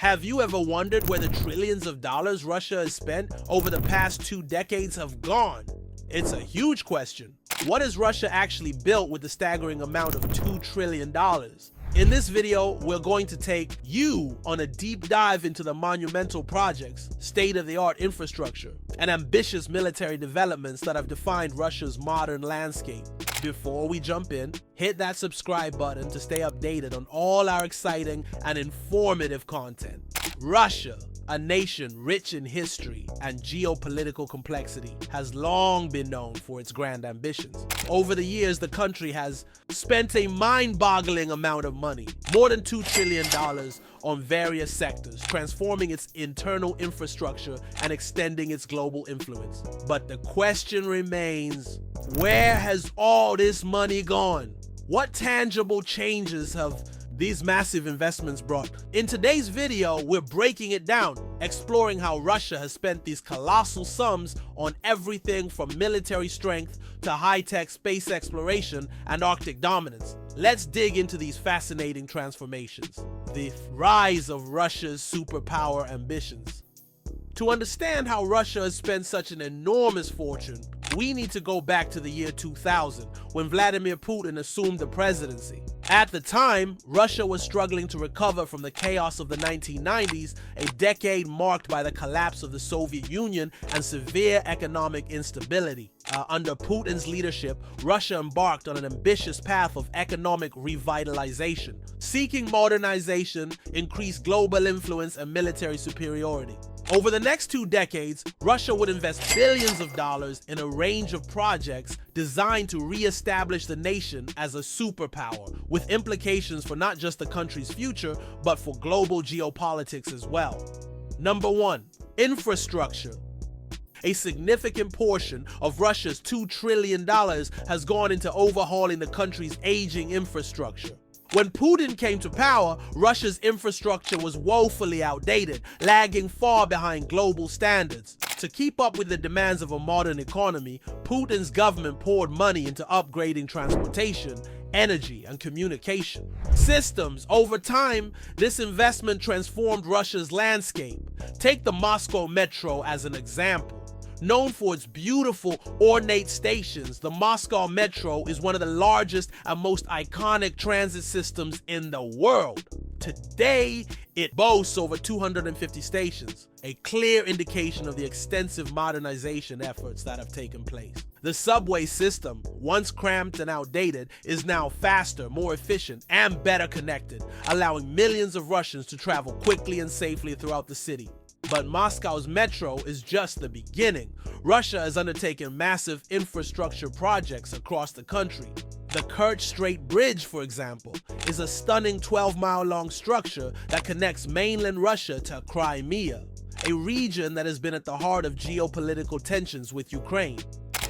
Have you ever wondered where the trillions of dollars Russia has spent over the past 2 decades have gone? It's a huge question. What has Russia actually built with the staggering amount of $2 trillion? In this video, we're going to take you on a deep dive into the monumental projects, state-of-the-art infrastructure, and ambitious military developments that have defined Russia's modern landscape. Before we jump in, hit that subscribe button to stay updated on all our exciting and informative content. Russia, a nation rich in history and geopolitical complexity, has long been known for its grand ambitions. Over the years, the country has spent a mind-boggling amount of money, more than $2 trillion, on various sectors, transforming its internal infrastructure and extending its global influence. But the question remains, where has all this money gone? What tangible changes have these massive investments brought? In today's video, we're breaking it down, exploring how Russia has spent these colossal sums on everything from military strength to high-tech space exploration and Arctic dominance. Let's dig into these fascinating transformations. The rise of Russia's superpower ambitions. To understand how Russia has spent such an enormous fortune, we need to go back to the year 2000, when Vladimir Putin assumed the presidency. At the time, Russia was struggling to recover from the chaos of the 1990s, a decade marked by the collapse of the Soviet Union and severe economic instability. Under Putin's leadership, Russia embarked on an ambitious path of economic revitalization, seeking modernization, increased global influence, and military superiority. Over the next 2 decades, Russia would invest billions of dollars in a range of projects designed to re-establish the nation as a superpower, with implications for not just the country's future, but for global geopolitics as well. Number 1. Infrastructure. A significant portion of Russia's $2 trillion has gone into overhauling the country's aging infrastructure. When Putin came to power, Russia's infrastructure was woefully outdated, lagging far behind global standards. To keep up with the demands of a modern economy, Putin's government poured money into upgrading transportation, energy, and communication systems. Over time, this investment transformed Russia's landscape. Take the Moscow metro as an example. Known for its beautiful, ornate stations, the Moscow Metro is one of the largest and most iconic transit systems in the world. Today, it boasts over 250 stations, a clear indication of the extensive modernization efforts that have taken place. The subway system, once cramped and outdated, is now faster, more efficient, and better connected, allowing millions of Russians to travel quickly and safely throughout the city. But Moscow's metro is just the beginning. Russia has undertaken massive infrastructure projects across the country. The Kerch Strait Bridge, for example, is a stunning 12-mile-long structure that connects mainland Russia to Crimea, a region that has been at the heart of geopolitical tensions with Ukraine.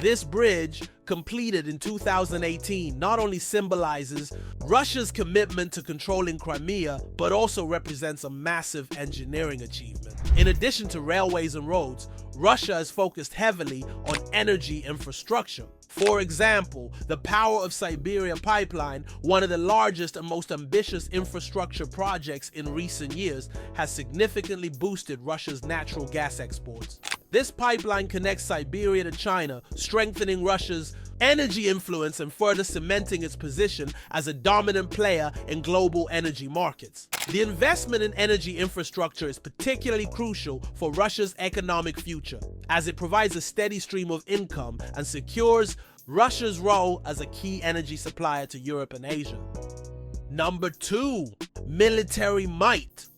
This bridge, completed in 2018, not only symbolizes Russia's commitment to controlling Crimea, but also represents a massive engineering achievement. In addition to railways and roads, Russia has focused heavily on energy infrastructure. For example, the Power of Siberia pipeline, one of the largest and most ambitious infrastructure projects in recent years, has significantly boosted Russia's natural gas exports. This pipeline connects Siberia to China, strengthening Russia's energy influence and further cementing its position as a dominant player in global energy markets. The investment in energy infrastructure is particularly crucial for Russia's economic future, as it provides a steady stream of income and secures Russia's role as a key energy supplier to Europe and Asia. Number 2. Military might.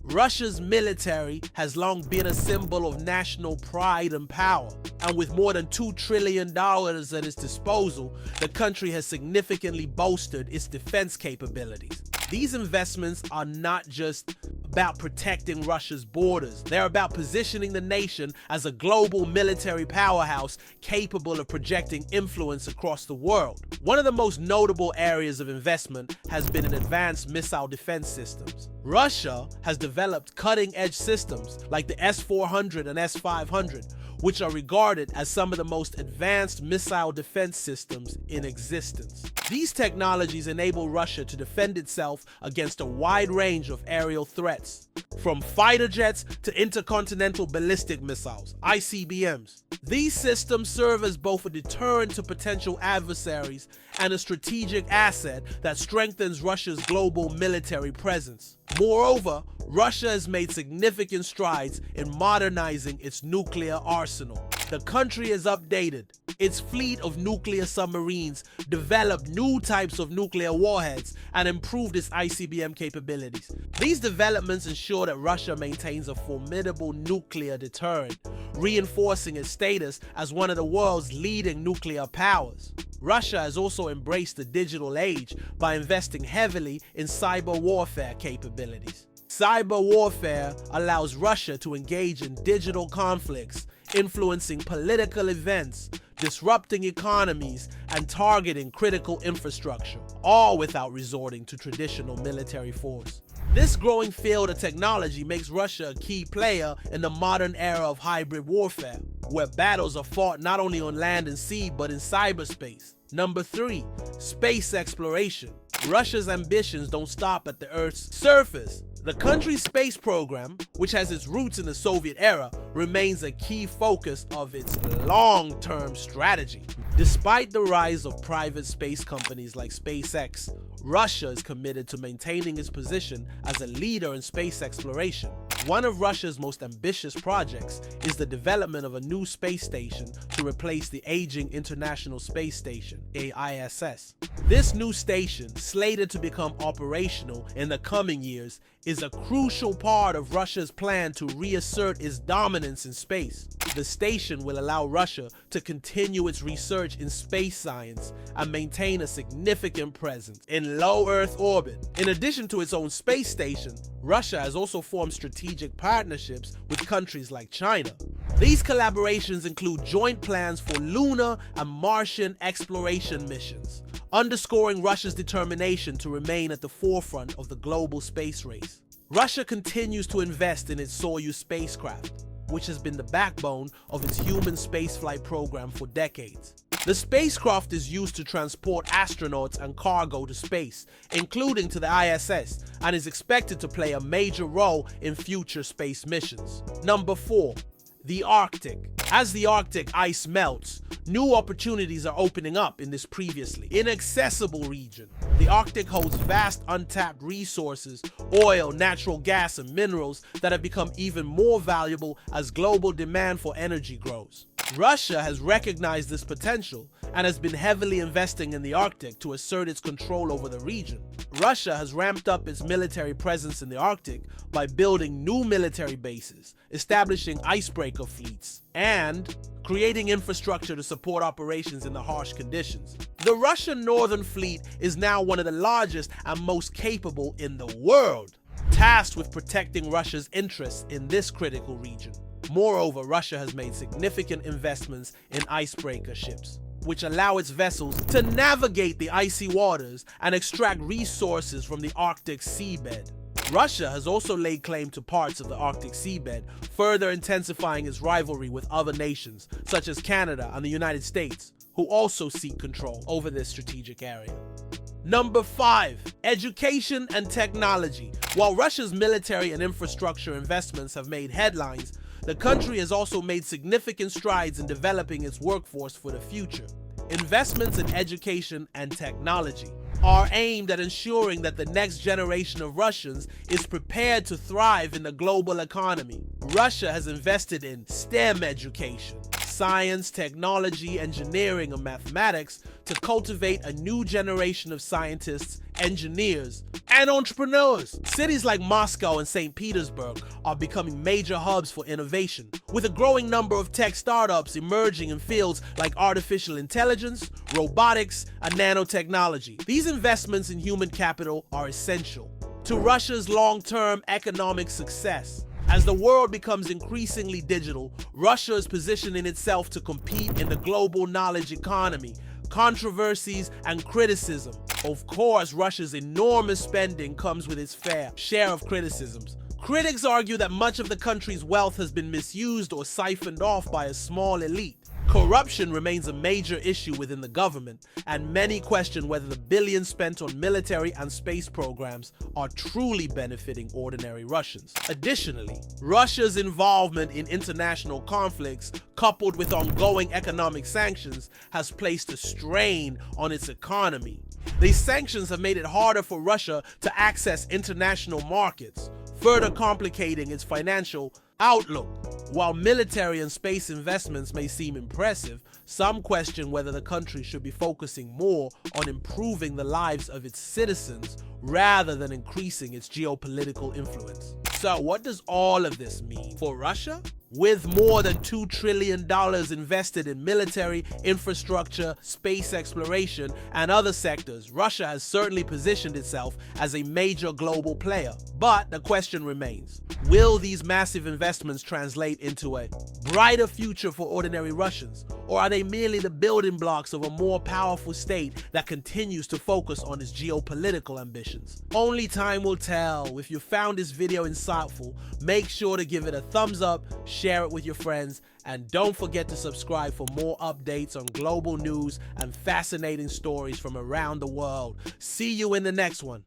Russia's military has long been a symbol of national pride and power, and with more than $2 trillion at its disposal, the country has significantly bolstered its defense capabilities. These investments are not just about protecting Russia's borders. They're about positioning the nation as a global military powerhouse capable of projecting influence across the world. One of the most notable areas of investment has been in advanced missile defense systems. Russia has developed cutting-edge systems like the S-400 and S-500, which are regarded as some of the most advanced missile defense systems in existence. These technologies enable Russia to defend itself against a wide range of aerial threats, from fighter jets to intercontinental ballistic missiles, ICBMs. These systems serve as both a deterrent to potential adversaries and a strategic asset that strengthens Russia's global military presence. Moreover, Russia has made significant strides in modernizing its nuclear arsenal. The country has updated its fleet of nuclear submarines, developed new types of nuclear warheads, and improved its ICBM capabilities. These developments ensure that Russia maintains a formidable nuclear deterrent, reinforcing its status as one of the world's leading nuclear powers. Russia has also embraced the digital age by investing heavily in cyber warfare capabilities. Cyber warfare allows Russia to engage in digital conflicts, influencing political events, disrupting economies, and targeting critical infrastructure, all without resorting to traditional military force. This growing field of technology makes Russia a key player in the modern era of hybrid warfare, where battles are fought not only on land and sea but in cyberspace. Number 3. Space exploration. Russia's ambitions don't stop at the Earth's surface. The country's space program, which has its roots in the Soviet era, remains a key focus of its long-term strategy. Despite the rise of private space companies like SpaceX, Russia is committed to maintaining its position as a leader in space exploration. One of Russia's most ambitious projects is the development of a new space station to replace the aging International Space Station, ISS. This new station, slated to become operational in the coming years, is a crucial part of Russia's plan to reassert its dominance in space. The station will allow Russia to continue its research in space science and maintain a significant presence in low Earth orbit. In addition to its own space station, Russia has also formed strategic partnerships with countries like China. These collaborations include joint plans for lunar and Martian exploration missions, underscoring Russia's determination to remain at the forefront of the global space race. Russia continues to invest in its Soyuz spacecraft, which has been the backbone of its human spaceflight program for decades. The spacecraft is used to transport astronauts and cargo to space, including to the ISS, and is expected to play a major role in future space missions. Number 4. The Arctic. As the Arctic ice melts, new opportunities are opening up in this previously inaccessible region. The Arctic holds vast untapped resources, oil, natural gas, and minerals that have become even more valuable as global demand for energy grows. Russia has recognized this potential and has been heavily investing in the Arctic to assert its control over the region. Russia has ramped up its military presence in the Arctic by building new military bases, establishing icebreaker fleets, and creating infrastructure to support operations in the harsh conditions. The Russian Northern Fleet is now one of the largest and most capable in the world, tasked with protecting Russia's interests in this critical region. Moreover, Russia has made significant investments in icebreaker ships, which allow its vessels to navigate the icy waters and extract resources from the Arctic seabed. Russia has also laid claim to parts of the Arctic seabed, further intensifying its rivalry with other nations, such as Canada and the United States, who also seek control over this strategic area. Number 5. Education and technology. While Russia's military and infrastructure investments have made headlines, the country has also made significant strides in developing its workforce for the future. Investments in education and technology are aimed at ensuring that the next generation of Russians is prepared to thrive in the global economy. Russia has invested in STEM education, science, technology, engineering, and mathematics to cultivate a new generation of scientists, engineers, and entrepreneurs. Cities like Moscow and St. Petersburg are becoming major hubs for innovation, with a growing number of tech startups emerging in fields like artificial intelligence, robotics, and nanotechnology. These investments in human capital are essential to Russia's long-term economic success. As the world becomes increasingly digital, Russia is positioning itself to compete in the global knowledge economy. Controversies and criticism. Of course, Russia's enormous spending comes with its fair share of criticisms. Critics argue that much of the country's wealth has been misused or siphoned off by a small elite. Corruption remains a major issue within the government, and many question whether the billions spent on military and space programs are truly benefiting ordinary Russians. Additionally, Russia's involvement in international conflicts, coupled with ongoing economic sanctions, has placed a strain on its economy. These sanctions have made it harder for Russia to access international markets, further complicating its financial outlook. While military and space investments may seem impressive, some question whether the country should be focusing more on improving the lives of its citizens rather than increasing its geopolitical influence. So what does all of this mean for Russia? With more than $2 trillion invested in military, infrastructure, space exploration, and other sectors, Russia has certainly positioned itself as a major global player. But the question remains, will these massive investments translate into a brighter future for ordinary Russians? Or are they merely the building blocks of a more powerful state that continues to focus on its geopolitical ambitions? Only time will tell. If you found this video insightful, make sure to give it a thumbs up, share it with your friends, and don't forget to subscribe for more updates on global news and fascinating stories from around the world. See you in the next one.